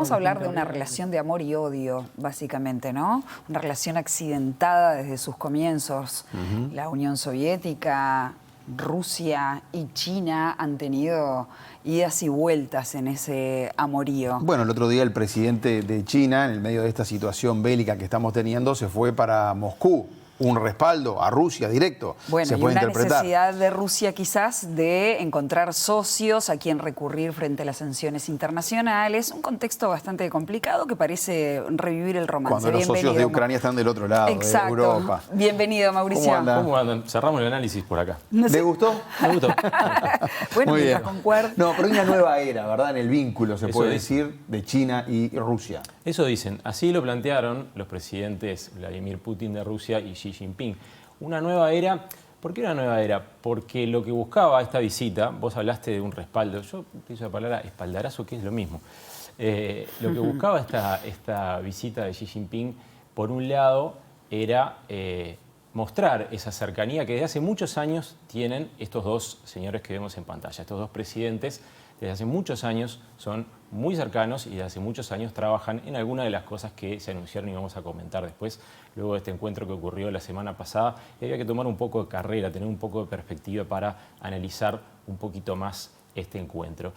Vamos a hablar de una relación de amor y odio, básicamente, ¿no? Una relación accidentada desde sus comienzos. La Unión Soviética, Rusia y China han tenido idas y vueltas en ese amorío. Bueno, el otro día el presidente de China, en el medio de esta situación bélica que estamos teniendo, se fue para Moscú. Un respaldo a Rusia directo. Bueno, se y puede una interpretar. necesidad de Rusia quizás de encontrar socios a quien recurrir frente a las sanciones internacionales. Un contexto bastante complicado que parece revivir el romance. Cuando los socios de Ucrania están del otro lado, exacto, de Europa. Bienvenido, Mauricio. ¿Cómo andan? Cerramos el análisis por acá. No sé. ¿Le gustó? Me gustó. Bueno, muy bien. concuerdo. No, pero hay una nueva era, ¿verdad? En el vínculo, se Eso puede dice. decir, de China y Rusia. Eso dicen. Así lo plantearon los presidentes Vladimir Putin de Rusia y Xi Jinping. Una nueva era. ¿Por qué una nueva era? Porque lo que buscaba esta visita, vos hablaste de un respaldo, yo utilizo la palabra espaldarazo, que es lo mismo. Lo que buscaba esta visita de Xi Jinping, por un lado, era mostrar esa cercanía que desde hace muchos años tienen estos dos señores que vemos en pantalla. Estos dos presidentes, desde hace muchos años, son muy cercanos y desde hace muchos años trabajan en alguna de las cosas que se anunciaron y vamos a comentar después, luego de este encuentro que ocurrió la semana pasada. Y había que tomar un poco de carrera, tener un poco de perspectiva para analizar un poquito más este encuentro.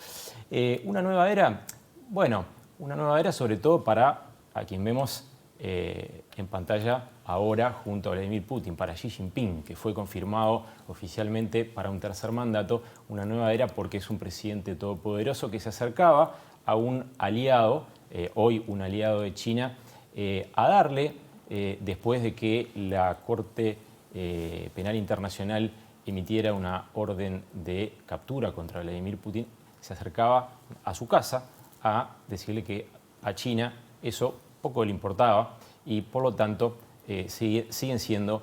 Una nueva era, bueno, una nueva era sobre todo para a quien vemos en pantalla ahora junto a Vladimir Putin, para Xi Jinping, que fue confirmado oficialmente para un tercer mandato. Una nueva era porque es un presidente todopoderoso que se acercaba a un aliado, hoy un aliado de China, a darle, después de que la Corte Penal Internacional emitiera una orden de captura contra Vladimir Putin, se acercaba a su casa a decirle que a China eso poco le importaba y por lo tanto siguen siendo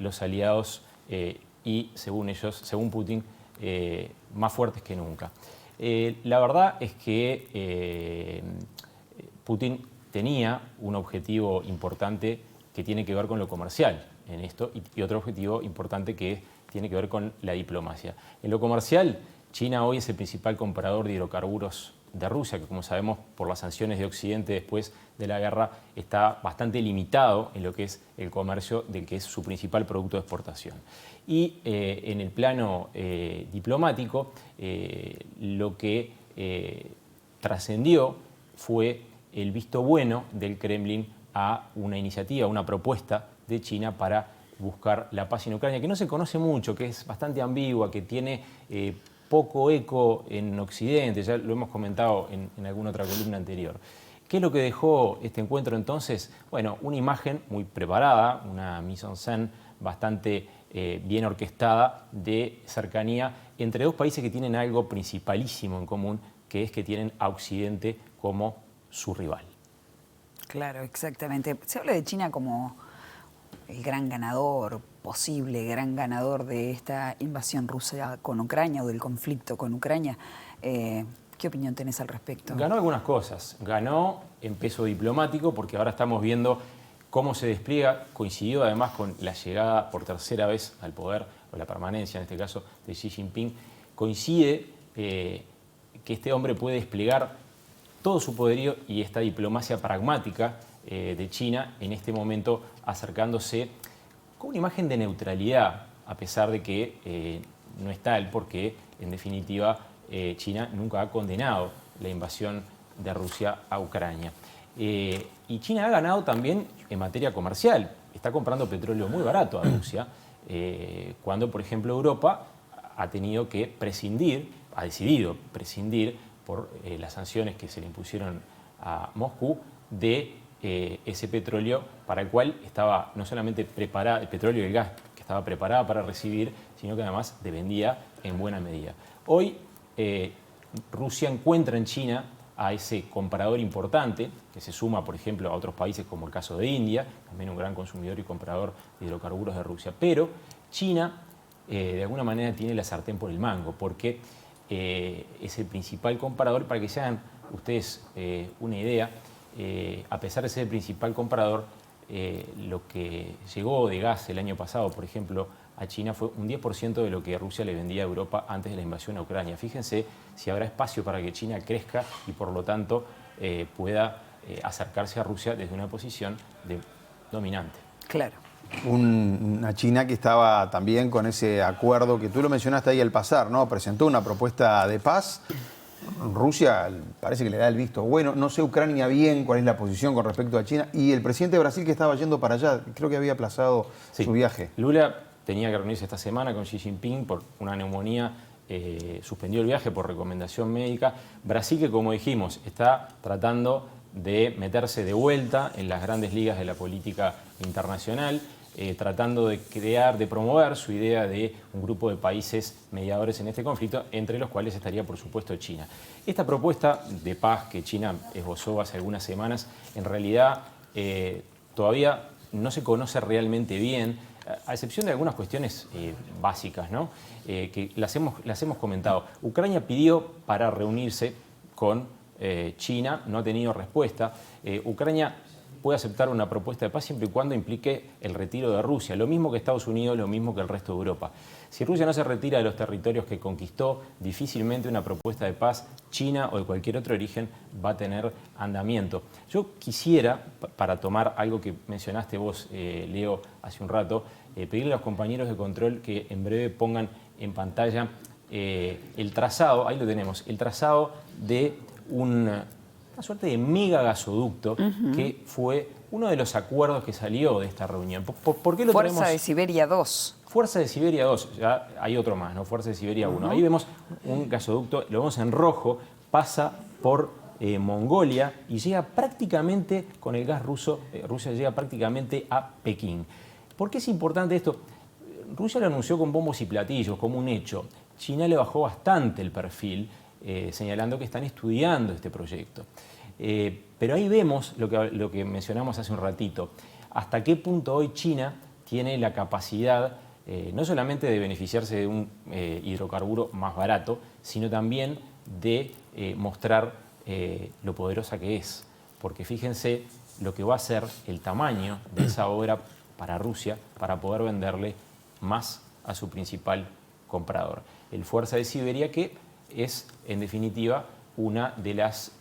los aliados y según ellos, según Putin, más fuertes que nunca. La verdad es que Putin tenía un objetivo importante que tiene que ver con lo comercial en esto y otro objetivo importante que tiene que ver con la diplomacia. En lo comercial, China hoy es el principal comprador de hidrocarburos de Rusia, que como sabemos por las sanciones de Occidente después de la guerra está bastante limitado en lo que es el comercio del que es su principal producto de exportación. Y en el plano diplomático, lo que trascendió fue el visto bueno del Kremlin a una iniciativa, una propuesta de China para buscar la paz en Ucrania, que no se conoce mucho, que es bastante ambigua, que tiene poco eco en Occidente, ya lo hemos comentado en alguna otra columna anterior. ¿Qué es lo que dejó este encuentro entonces? Bueno, una imagen muy preparada, una mise en scène bastante bien orquestada de cercanía entre dos países que tienen algo principalísimo en común, que es que tienen a Occidente como su rival. Claro, exactamente. Se habla de China como el gran ganador, posible gran ganador de esta invasión rusa con Ucrania o del conflicto con Ucrania. ¿Qué opinión tenés al respecto? Ganó algunas cosas. Ganó en peso diplomático porque ahora estamos viendo cómo se despliega. Coincidió además con la llegada por tercera vez al poder, o la permanencia en este caso, de Xi Jinping. Coincide que este hombre puede desplegar todo su poderío y esta diplomacia pragmática de China en este momento acercándose con una imagen de neutralidad, a pesar de que no es tal, porque en definitiva China nunca ha condenado la invasión de Rusia a Ucrania. Y China ha ganado también en materia comercial. Está comprando petróleo muy barato a Rusia, cuando, por ejemplo, Europa ha tenido que prescindir, ha decidido prescindir por las sanciones que se le impusieron a Moscú de ese petróleo para el cual estaba no solamente preparada, el petróleo y el gas que estaba preparada para recibir, sino que además dependía en buena medida. Hoy Rusia encuentra en China a ese comprador importante, que se suma, por ejemplo, a otros países como el caso de India, también un gran consumidor y comprador de hidrocarburos de Rusia. Pero China, de alguna manera, tiene la sartén por el mango, porque es el principal comprador. Para que se hagan ustedes una idea, a pesar de ser el principal comprador, lo que llegó de gas el año pasado, por ejemplo, a China fue un 10% de lo que Rusia le vendía a Europa antes de la invasión a Ucrania. Fíjense si habrá espacio para que China crezca y por lo tanto pueda acercarse a Rusia desde una posición dominante. Claro. Una China que estaba también con ese acuerdo que tú lo mencionaste ahí al pasar, ¿no? Presentó una propuesta de paz. Rusia parece que le da el visto bueno. No sé Ucrania bien cuál es la posición con respecto a China. Y el presidente de Brasil que estaba yendo para allá, creo que había aplazado su viaje. Lula tenía que reunirse esta semana con Xi Jinping por una neumonía. Suspendió el viaje por recomendación médica. Brasil, que como dijimos, está tratando de meterse de vuelta en las grandes ligas de la política internacional, tratando de crear, de promover su idea de un grupo de países mediadores en este conflicto, entre los cuales estaría, por supuesto, China. Esta propuesta de paz que China esbozó hace algunas semanas, en realidad todavía no se conoce realmente bien, a excepción de algunas cuestiones básicas, ¿no? Que las hemos comentado. Ucrania pidió para reunirse con China, no ha tenido respuesta. Ucrania puede aceptar una propuesta de paz siempre y cuando implique el retiro de Rusia, lo mismo que Estados Unidos, lo mismo que el resto de Europa. Si Rusia no se retira de los territorios que conquistó, difícilmente una propuesta de paz china o de cualquier otro origen va a tener andamiento. Yo quisiera, para tomar algo que mencionaste vos, Leo, hace un rato, pedirle a los compañeros de control que en breve pongan en pantalla el trazado, ahí lo tenemos, el trazado de una suerte de mega gasoducto que fue uno de los acuerdos que salió de esta reunión. ¿Por qué lo tenemos? Fuerza de Siberia 2. Fuerza de Siberia 2, ya hay otro más, ¿no? Fuerza de Siberia 1. Ahí vemos un gasoducto, lo vemos en rojo, pasa por Mongolia y llega prácticamente, con el gas ruso, Rusia llega prácticamente a Pekín. ¿Por qué es importante esto? Rusia lo anunció con bombos y platillos, como un hecho. China le bajó bastante el perfil, señalando que están estudiando este proyecto. Pero ahí vemos lo que mencionamos hace un ratito, hasta qué punto hoy China tiene la capacidad no solamente de beneficiarse de un hidrocarburo más barato, sino también de mostrar lo poderosa que es. Porque fíjense lo que va a ser el tamaño de esa obra para Rusia para poder venderle más a su principal comprador. El Fuerza de Siberia, que es, en definitiva, una de las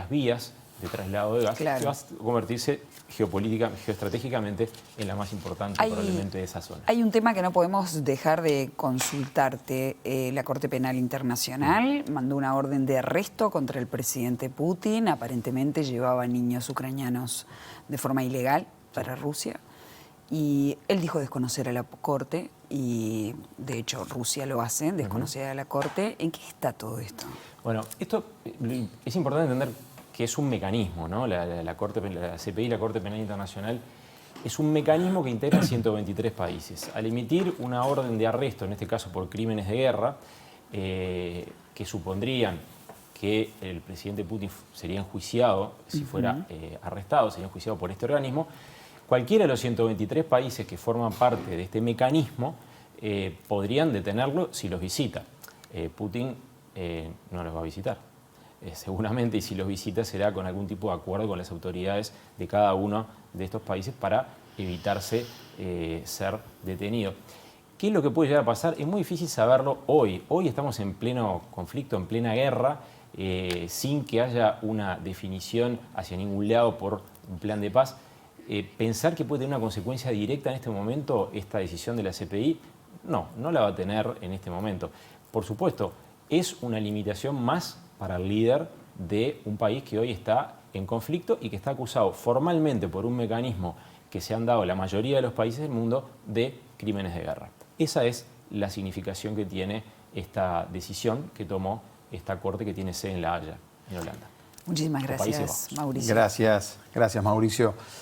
vías de traslado de gas que va a convertirse geoestratégicamente en la más importante probablemente de esa zona. Hay un tema que no podemos dejar de consultarte. La Corte Penal Internacional mandó una orden de arresto contra el presidente Putin. Aparentemente llevaba niños ucranianos de forma ilegal para Rusia. Y él dijo desconocer a la Corte y, de hecho, Rusia lo hace, desconocer a la Corte. ¿En qué está todo esto? Bueno, esto es importante entender que es un mecanismo, ¿no? La CPI, la Corte Penal Internacional, es un mecanismo que integra 123 países. Al emitir una orden de arresto, en este caso por crímenes de guerra, que supondrían que el presidente Putin sería enjuiciado, si fuera arrestado, sería enjuiciado por este organismo, cualquiera de los 123 países que forman parte de este mecanismo podrían detenerlo si los visita. Putin no los va a visitar, seguramente, y si los visita será con algún tipo de acuerdo con las autoridades de cada uno de estos países para evitarse ser detenido. ¿Qué es lo que puede llegar a pasar? Es muy difícil saberlo hoy. Hoy estamos en pleno conflicto, en plena guerra, sin que haya una definición hacia ningún lado por un plan de paz. Pensar que puede tener una consecuencia directa en este momento esta decisión de la CPI, no la va a tener en este momento. Por supuesto, es una limitación más para el líder de un país que hoy está en conflicto y que está acusado formalmente por un mecanismo que se han dado la mayoría de los países del mundo de crímenes de guerra. Esa es la significación que tiene esta decisión que tomó esta corte que tiene sede en La Haya, en Holanda. Muchísimas gracias, Mauricio. Gracias, Mauricio.